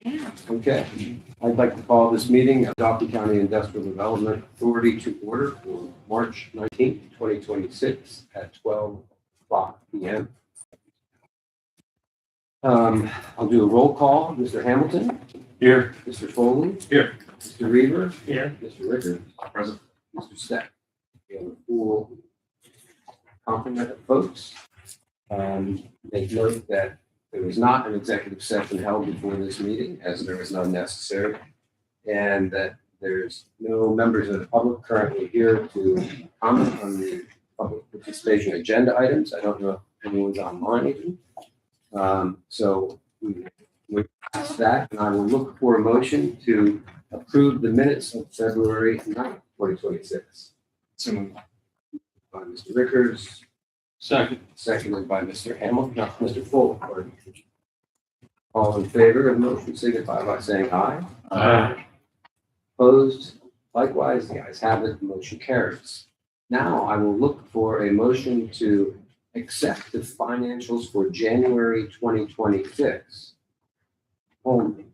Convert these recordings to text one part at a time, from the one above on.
Okay, I'd like to call this meeting of Dauphin County Industrial Development Authority to order for March 19th, 2026 at 12 o'clock p.m. I'll do a roll call. Mr. Hamilton? Here. Mr. Foley? Here. Mr. Reaver? Here. Mr. Rickard? Present. Mr. Steck? We have a full complement of folks. Make note that there was not an executive session held before this meeting, as there was none necessary, and that there's no members of the public currently here to comment on the public participation agenda items. I don't know if anyone's online even. So we pass that, and I will look for a motion to approve the minutes of February 9th, 2026. So moved. By Mr. Rickers. Second. Seconded by Mr. Hamilton, not Mr. Fuller. Pardon. All in favor of the motion signify by saying aye. Aye. Opposed? Likewise, the ayes have it, the motion carries. Now I will look for a motion to accept the financials for January 2026 only.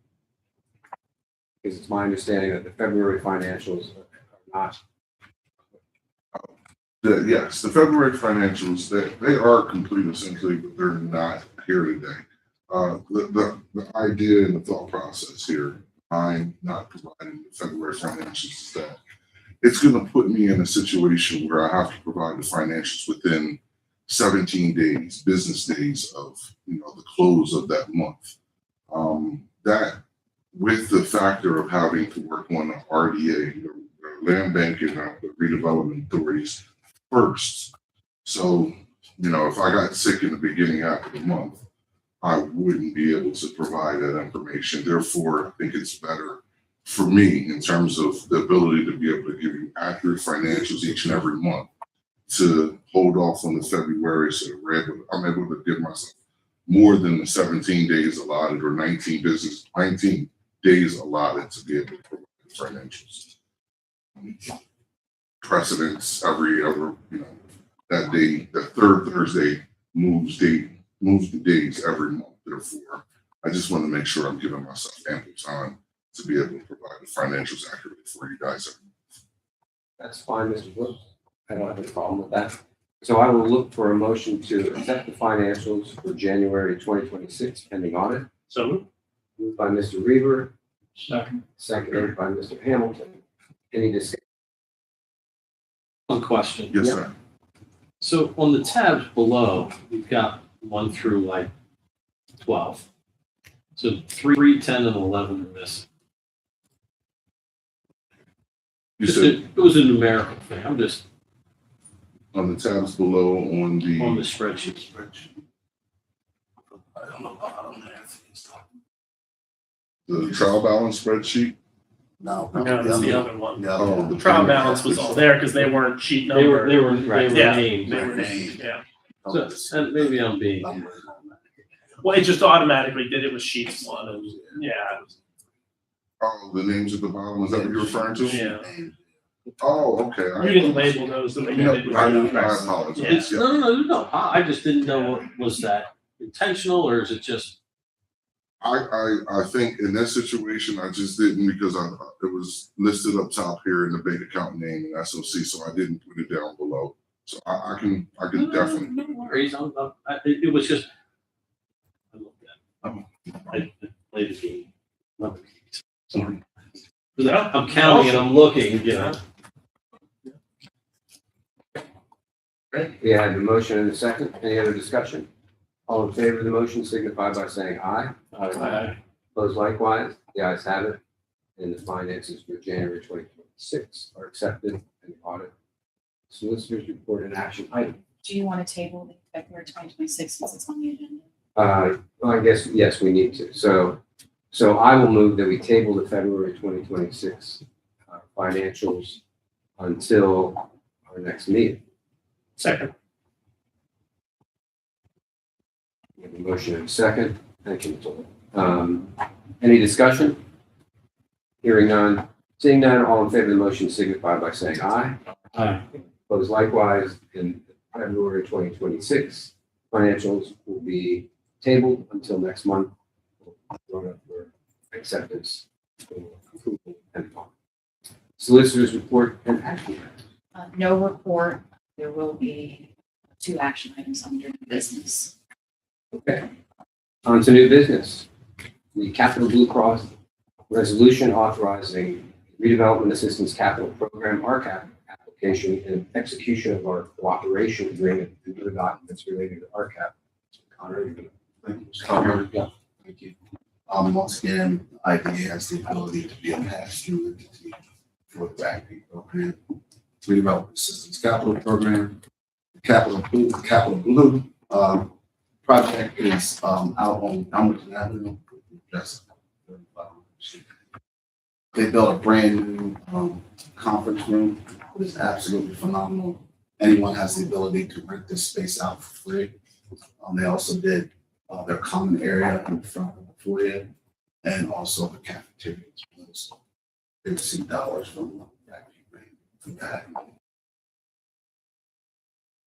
Because it's my understanding that the February financials are not. Yes, the February financials, they are complete essentially, but they're not here today. The idea and the thought process here, I'm not providing the February financials, is that it's going to put me in a situation where I have to provide the financials within 17 days, business days of the close of that month. That with the factor of having to work on the RDA, the land bank and the redevelopment authorities first. So, if I got sick in the beginning half of the month, I wouldn't be able to provide that information. Therefore, I think it's better for me in terms of the ability to be able to give you accurate financials each and every month to hold off on the February so that I'm able to give myself more than the 17 days allotted or 19 days allotted to be able to provide the financials. Precedence every other, that day, the third Thursday moves the days every month. Therefore, I just want to make sure I'm giving myself ample time to be able to provide the financials accurately for you guys every month. That's fine, Mr. Brooks. I don't have a problem with that. So I will look for a motion to accept the financials for January 2026 pending audit. So Moved by Mr. Reaver, second. seconded by Mr. Hamilton. Any discussion? One question. Yes, Yeah. sir. So on the tabs below, you've got 1 through like 12. So 3, 10, and 11 are missing. You Just said it was a numerical thing. I'm just on the tabs below on the spreadsheet. I don't know. I don't know. the trial balance spreadsheet. No, That's the other one. Oh, the Trial balance was all there because they weren't sheet number. They were Yeah. named. They were named, yeah. So, and maybe I'm being. Well, it just automatically did it with sheet one. And, yeah. Oh, the names at the bottom. Is that what you're referring to? Yeah. Oh, okay. You didn't label those the way you did. I with the apologize. Yes. Yeah. No. I just didn't know, was that intentional or is it just? I think in that situation, I just didn't because it was listed up top here in the bank account name and SOC, so I didn't put it down below. So I can definitely. No worries. It was just. I looked at. I played the game. Sorry. I'm counting and I'm looking. Great. We have a motion and a second. Any other discussion? All in favor of the motion signify by saying aye. Opposed likewise. The ayes have it. And the finances for January 2026 are accepted and the audit. Solicitors report an action item. Do you want to table the February 2026 since it's on the agenda? Well, I guess, yes, we need to. So I will move that we table the February 2026 financials until our next meeting. Second. We have a motion and a second. Thank you. Any discussion? Hearing none. Seeing none, all in favor of the motion signify by saying aye. Aye. Opposed likewise. In February 2026, financials will be tabled until next month. acceptance or approval and on. Solicitors report and action items. No report. There will be 2 action items under new business. Okay. On to new business. The Capital Blue Cross resolution authorizing redevelopment assistance capital program, RCAP application and execution of our cooperation agreement and other documents related to RCAP. Connor, you're gonna- Thank you, Mr. Chairman. Yeah, thank you. Once again, IDA has the ability to be a pass-through entity for the BACP program, redevelopment assistance capital program. The Capital Blue project is out on Hamilton Avenue. Just they built a brand new conference room. It is absolutely phenomenal. Anyone has the ability to rent this space out for free. They also did their common area in front of the foyer and also the cafeteria. They received dollars from that.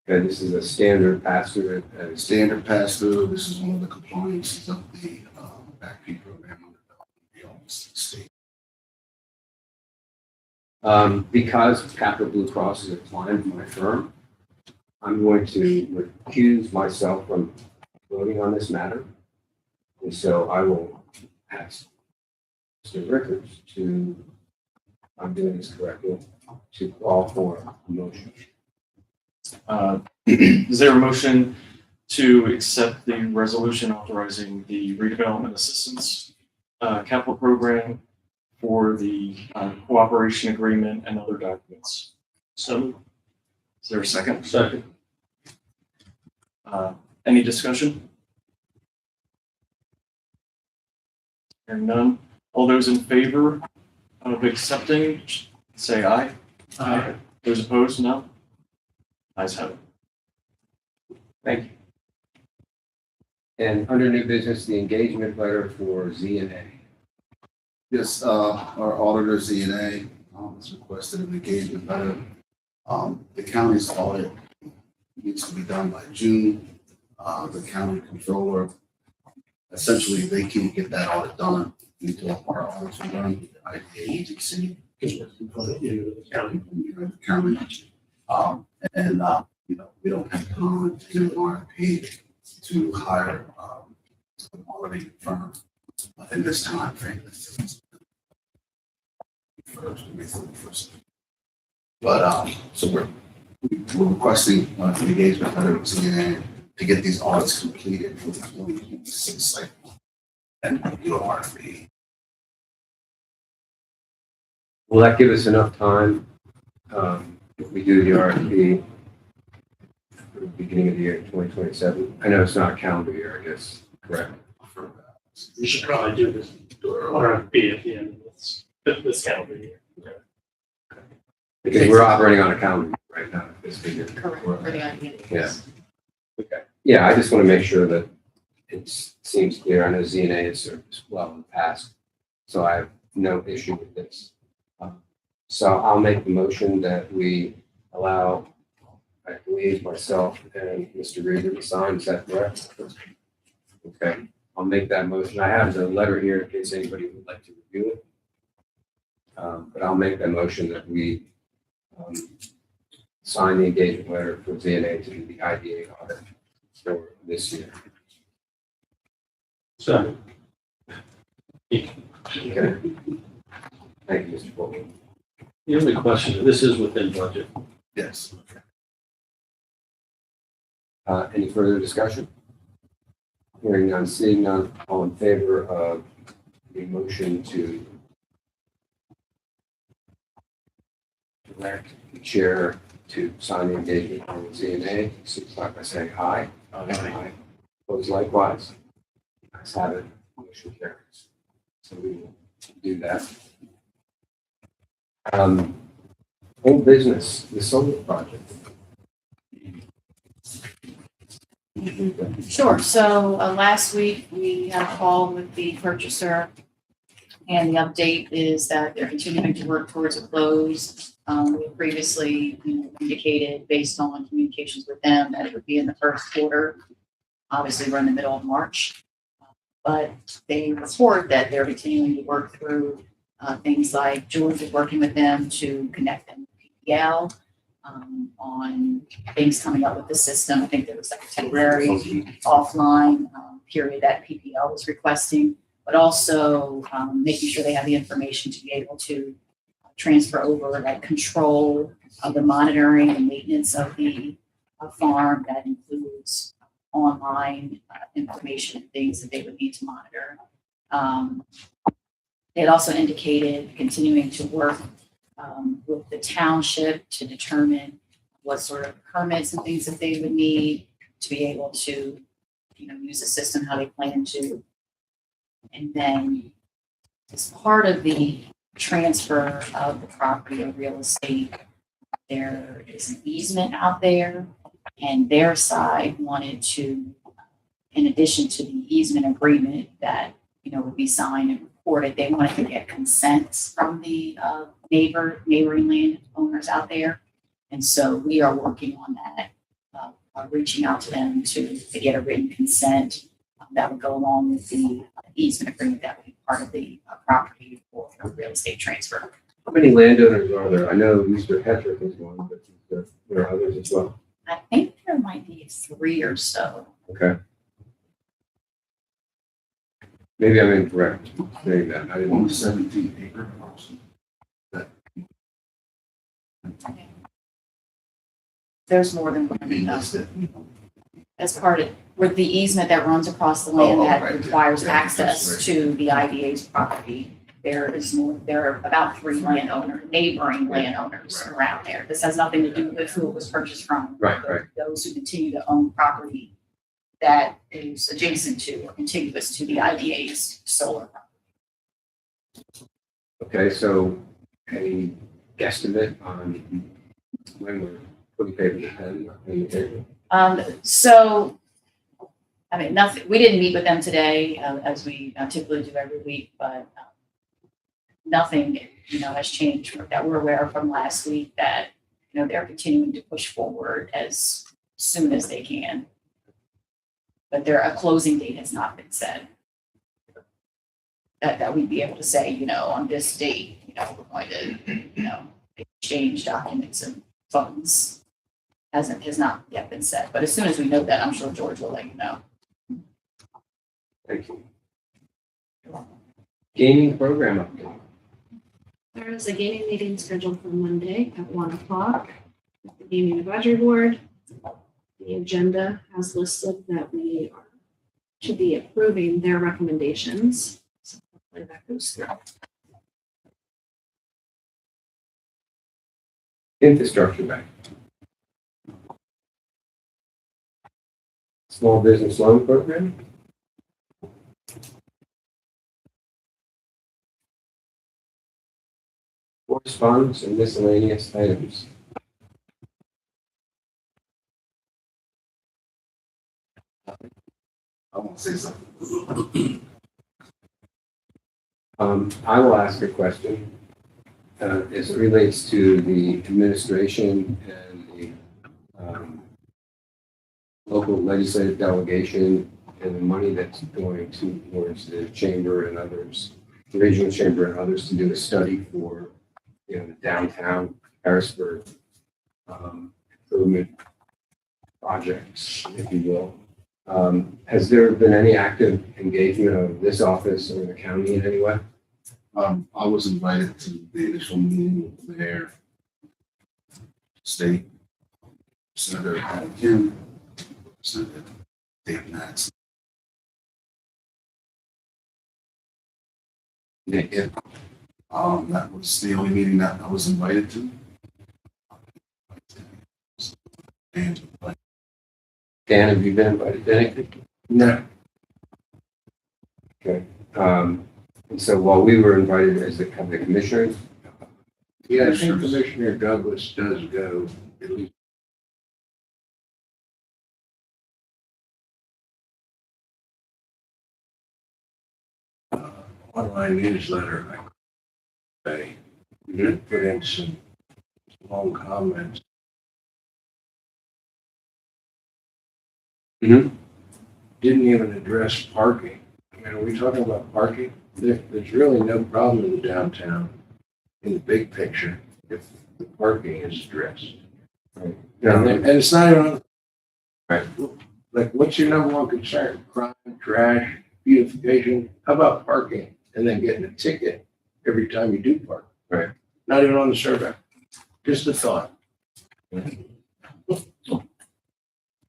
Okay, this is a standard pass-through. Standard pass-through. This is one of the compliances of the BACP program under the state. Because Capital Blue Cross is a client of my firm, I'm going to recuse myself from voting on this matter. And so I will ask Mr. Rickards to, if I'm doing this correctly, to call for a motion. Is there a motion to accept the resolution authorizing the redevelopment assistance capital program for the cooperation agreement and other documents? So, Is there a second? Second. Any discussion? Hearing none. All those in favor of accepting, say aye. Aye. Those opposed, no? Ayes have it. Thank you. And under new business, the engagement letter for Z&A. Yes, our auditor, ZNA, has requested an engagement letter. The county's audit needs to be done by June. The county controller, essentially, they can't get that audit done until our audits are done with the IDA EDC. the county. And we don't have time to do an RFP to hire an auditing firm in this time frame. First. But so we're requesting an engagement letter with ZNA to get these audits completed for the 2026 cycle and do an RFP. Will that give us enough time if we do the RFP for the beginning of the year 2027? I know it's not a calendar year, I guess, correct? We should probably do this RFP at the end of this calendar year. Because we're operating on a calendar year right now, this year. Correct, for the idea. Yeah. Okay. Yeah, I just want to make sure that it seems clear. I know ZNA has served us well in the past, so I have no issue with this. So I'll make the motion that we allow, I believe, myself and Mr. Reader to sign. Is that correct? Okay, I'll make that motion. I have the letter here in case anybody would like to review it. But I'll make that motion that we sign the engagement letter for ZNA to do the IDA audit for this year. Second. Okay. Thank you, Mr. Bowman. The only question, this is within budget. Yes. Any further discussion? Hearing none, seeing none, all in favor of the motion to direct the chair to sign the engagement on ZNA, signify by saying aye. Aye. Opposed likewise. Ayes have it, motion carries. So we will do that. Old business, the solar project. Sure. So last week we had a call with the purchaser, and the update is that they're continuing to work towards a close. We previously indicated, based on communications with them, that it would be in the first quarter. Obviously, we're in the middle of March. But they report that they're continuing to work through things like George is working with them to connect them to PPL on things coming up with the system. I think there was like a temporary offline period that PPL was requesting, but also making sure they have the information to be able to transfer over, like control of the monitoring and maintenance of the farm. That includes online information and things that they would need to monitor. They had also indicated continuing to work with the township to determine what sort of permits and things that they would need to be able to, use the system, how they plan to. And then as part of the transfer of the property or real estate, there is an easement out there, and their side wanted to, in addition to the easement agreement that, would be signed and recorded, they wanted to get consents from the neighboring landowners out there. And so we are working on that, reaching out to them to get a written consent that would go along with the easement agreement that would be part of the property for the real estate transfer. How many landowners are there? I know Mr. Hetrick is one, but there are others as well. I think there might be 3 or so. Okay. Maybe I'm incorrect saying that. I didn't. 17-acre parcel. There's more than I mean, one. that's it. As part of, with the easement that runs across the land Oh, that right, yeah. requires Yeah, access that's to the IDA's property, there are about 3 neighboring landowners Right. around there. This has nothing to do with who it was purchased from. Right, right. Those who continue to own property that is adjacent to or contiguous to the IDA's solar. Okay, so any guesstimate on when we're putting paper to pen in the paper? So, I mean, nothing, we didn't meet with them today, as we typically do every week, but nothing, has changed that we're aware of from last week that, they're continuing to push forward as soon as they can. But a closing date has not been set. That we'd be able to say, on this date, we're going to, exchange documents and funds. Has not yet been set, but as soon as we know that, I'm sure George will let you know. Thank you. Gaming program update. There is a gaming meeting scheduled for Monday at 1:00 with the Gaming Advisory Board. The agenda has listed that we are to be approving their recommendations. So hopefully that goes through. Infrastructure bank. Small business loan program. Correspondence and miscellaneous items. I want to say something. I will ask a question as it relates to the administration and the local legislative delegation and the money that's going towards the chamber and others, the regional chamber and others to do a study for, the downtown Harrisburg improvement projects, if you will. Has there been any active engagement of this office or the county in any way? I was invited to the initial meeting with the mayor, state, Senator Adam Kim, Senator Dave Natson. Yeah. That was the only meeting that I was invited to. And Dan, have you been invited to anything? no, Okay. And so while we were invited as the commissioners, Yeah, I think Commissioner Douglas does go, at least. Online newsletter, I say, put in some long comments. Mhm. Didn't even address parking. mean, are we talking about parking? There's really no problem in the downtown in the big picture if the parking is addressed. Right. And it's not even on. Right. Like, what's your number one concern? Crime, trash, beautification? How about parking and then getting a ticket every time you do park? Right. Not even on the survey. Just a thought.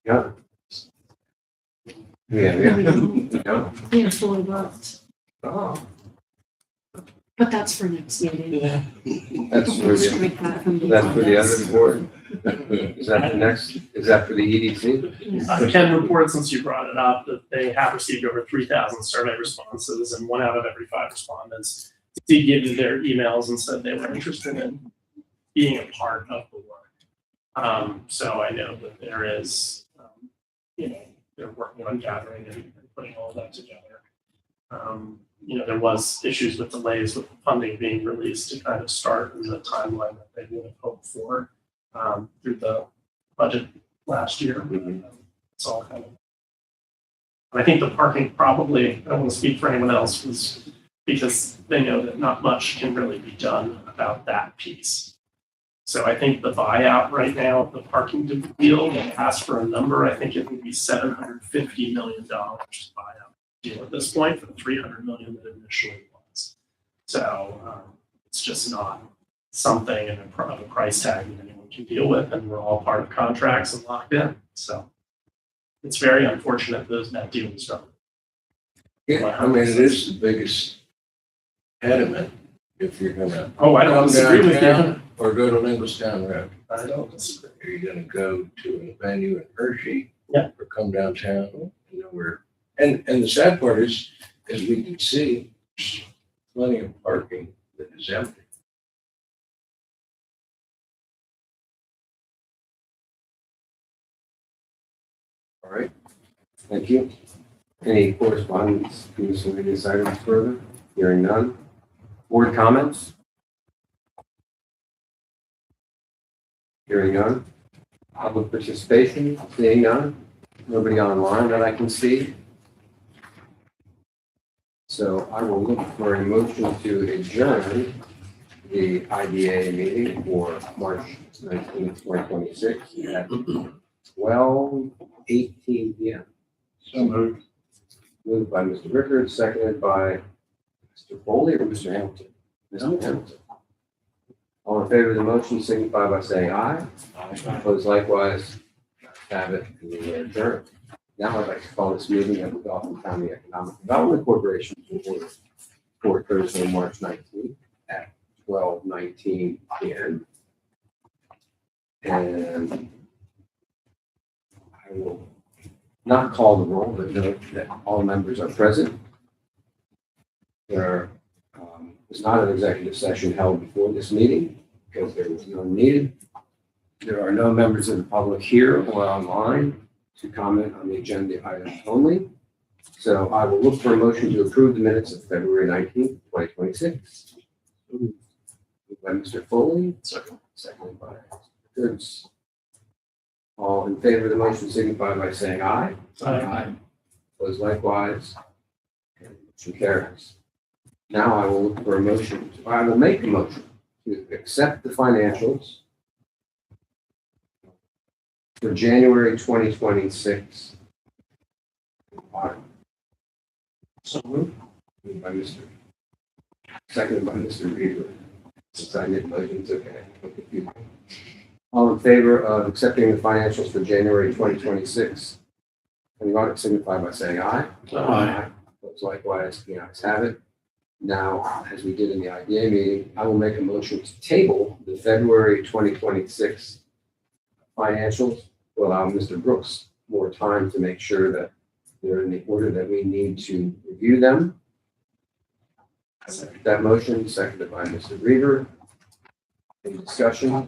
Yeah. Yeah. We are fully booked, Oh, but that's for next meeting. that's for We'll the, strike that from the that's for the agenda. other board. Is that the next, is that for the EDC? Yes. I can report, since you brought it up, that they have received over 3,000 survey responses, and 1 out of every 5 respondents did give you their emails and said they were interested in being a part of the work. So I know that there is, they're working on gathering and putting all that together. There was issues with delays with the funding being released to kind of start in the timeline that they would have hoped for through the budget last year. It's all kind of. I think the parking probably, I don't want to speak for anyone else, was because they know that not much can really be done about that piece. So I think the buyout right now, the parking deal, they asked for a number, I think it would be $750 million to buy out the deal at this point for the $300 million that it initially was. So it's just not something of a price tag that anyone can deal with, and we're all part of contracts and locked in. So it's very unfortunate that deal was done. Yeah, I mean, it is the biggest impediment if you're gonna. Oh, I don't come disagree with you. downtown or go to Lincolnstown Road. I don't disagree. Are you gonna go to a venue in Hershey? Yeah. Or come downtown, where, and the sad part is, as we can see, there's plenty of parking that is empty. All right, thank you. Any correspondence, concerning this item further? Hearing none. Board comments? Hearing none. Public participation, seeing none. Nobody online that I can see. So I will look for a motion to adjourn the IDA meeting for March 19th, 2026 at 12:18 p.m. So moved. Moved by Mr. Rickard, seconded by Mr. Foley or Mr. Hamilton? Mr. Hamilton. All in favor of the motion signify by saying aye. Opposed likewise. Have it, and we are adjourned. Now I'd like to call this meeting of the Dauphin County Economic Development Corporation to order for Thursday, March 19th at 12:19 p.m. And I will not call the roll, but note that all members are present. There was not an executive session held before this meeting because there was none needed. There are no members of the public here or online to comment on the agenda items only. So I will look for a motion to approve the minutes of February 19th, 2026. Moved by Mr. Foley, seconded by Mr. Goods. All in favor of the motion signify by saying aye. Aye. Opposed likewise. And motion carries. Now I will look for a motion, I will make a motion to accept the financials for January 2026. So moved. Moved by Mr. Seconded by Mr. Reaver. Since I did motions, okay. All in favor of accepting the financials for January 2026? And the audit signify by saying aye. Aye. Opposed likewise, the ayes have it. Now, as we did in the IDA meeting, I will make a motion to table the February 2026 financials to allow Mr. Brooks more time to make sure that they're in the order that we need to review them. That motion, seconded by Mr. Reaver. Any discussion? I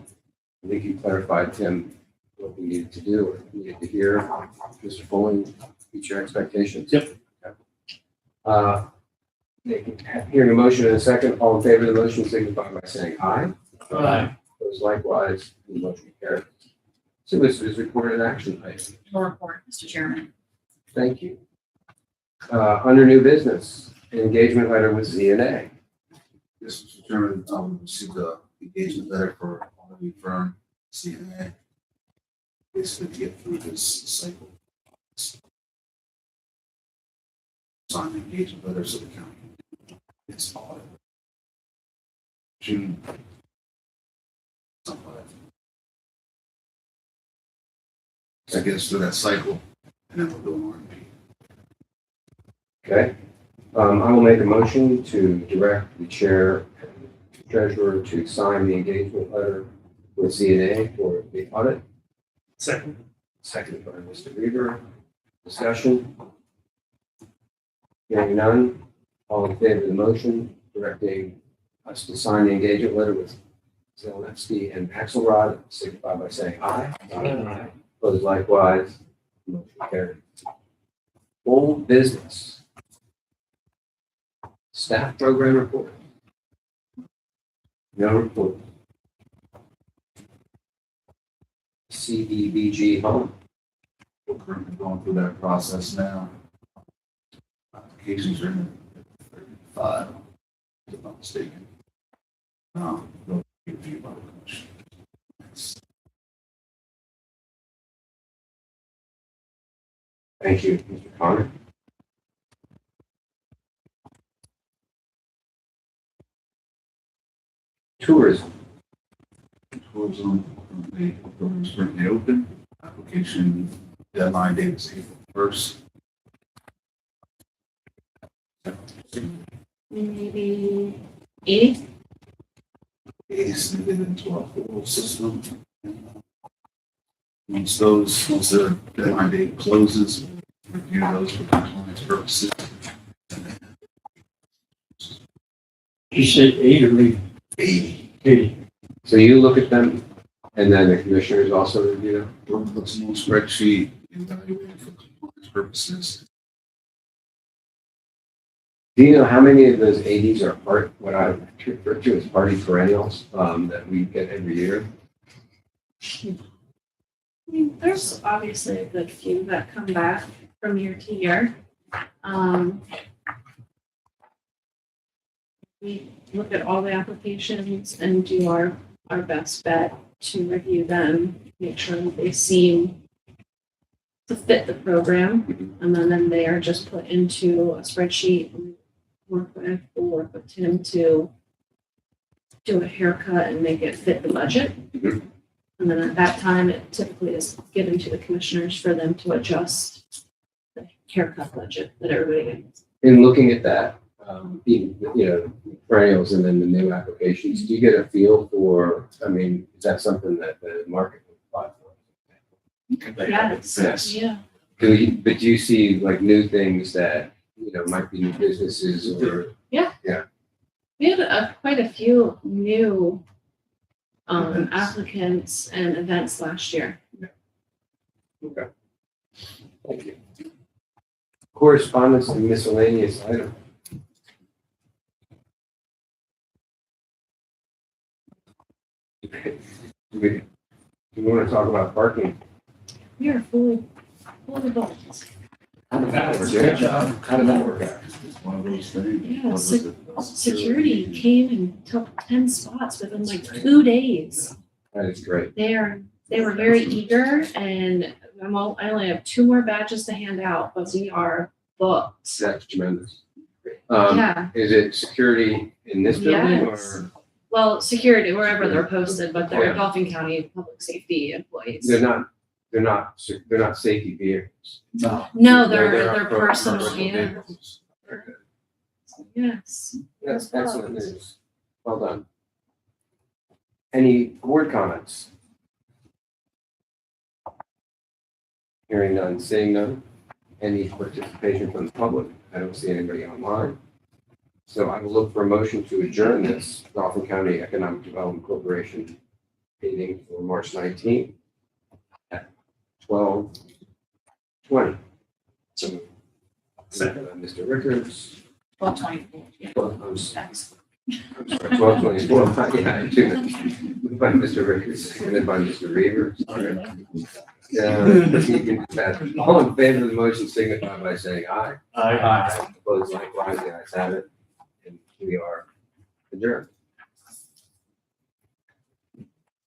think you clarified, Tim, what we needed to do or needed to hear. Mr. Foley, meet your expectations? Yep. Okay. Hearing a motion in a second, all in favor of the motion signify by saying aye. Aye. Those likewise, the motion carries. Solicitors reported action item. No report, Mr. Chairman. Thank you. Under new business, engagement letter with ZNA. Yes, Mr. Chairman, we received a engagement letter for auditing firm, CNA. Basically to get through this cycle. Sign the engagement letter so the county gets audited. June. Something like that. So it gets through that cycle, and then we'll do an RFP. Okay. I will make a motion to direct the chair and treasurer to sign the engagement letter with ZNA for the audit. Second. Seconded by Mr. Weaver. Discussion? Hearing none. All in favor of the motion directing us to sign the engagement letter with Zelensky and Axelrod, signify by saying aye. Aye. Opposed likewise. Motion carried. Old business. Staff program report. No report. CDBG home. We're currently going through that process now. Applications are in 35, if I'm not mistaken. They'll be reviewed by the commission. Thank you, Mr. Connor. Tourism. Tourism, the doors currently open. Application deadline date is April 1st. Maybe 80? It is submitted into our portal system. Once their deadline date closes, we'll review those for compliance purposes. You say 8 or 8? 80. So you look at them and then the commissioners also review them? We'll put some on spreadsheet, evaluated for compliance purposes. Do you know how many of those 80s are what I refer to as party perennials that we get every year? I mean, there's obviously a good few that come back from year to year. We look at all the applications and do our best bet to review them, make sure that they seem to fit the program. And then they are just put into a spreadsheet and work with Tim to do a haircut and make it fit the budget. And then at that time, it typically is given to the commissioners for them to adjust the haircut budget that everybody gets. In looking at that, perennials and then the new applications, do you get a feel for, is that something that the market would apply for? Yes, yeah. Do you see like new things that, might be new businesses or? We had quite a few new applicants and events last year. Okay. Thank you. Correspondence and miscellaneous item. Do you want to talk about parking? We are full adults. How did that work? Good job. How did that work out? It's one of those things. Yeah, What was it? Security came and took 10 spots within like 2 days. That is great. They were very eager, and I only have 2 more badges to hand out, but we are booked. That's tremendous. Yeah, Is it security in this building Yes. or well, security wherever they're posted, but they're Yeah. Dauphin County public safety employees. they're not safety vehicles? No, They're they're for personal, personal yeah. vehicles. Very good. Yes. That's excellent news. Well done. Any board comments? Hearing none, seeing none. Any participation from the public? I don't see anybody online. So I will look for a motion to adjourn this Dauphin County Economic Development Corporation meeting for March 19th at 12:20. So, Second. Mr. Rickards. 12:24. Yeah. I'm That's- sorry, 12:24. Yeah, 2 minutes. Moved by Mr. Rickards, seconded by Mr. Reaver. You can do that. All in favor of the motion signify by saying aye. Aye. Opposed likewise, the ayes have it, and we are adjourned.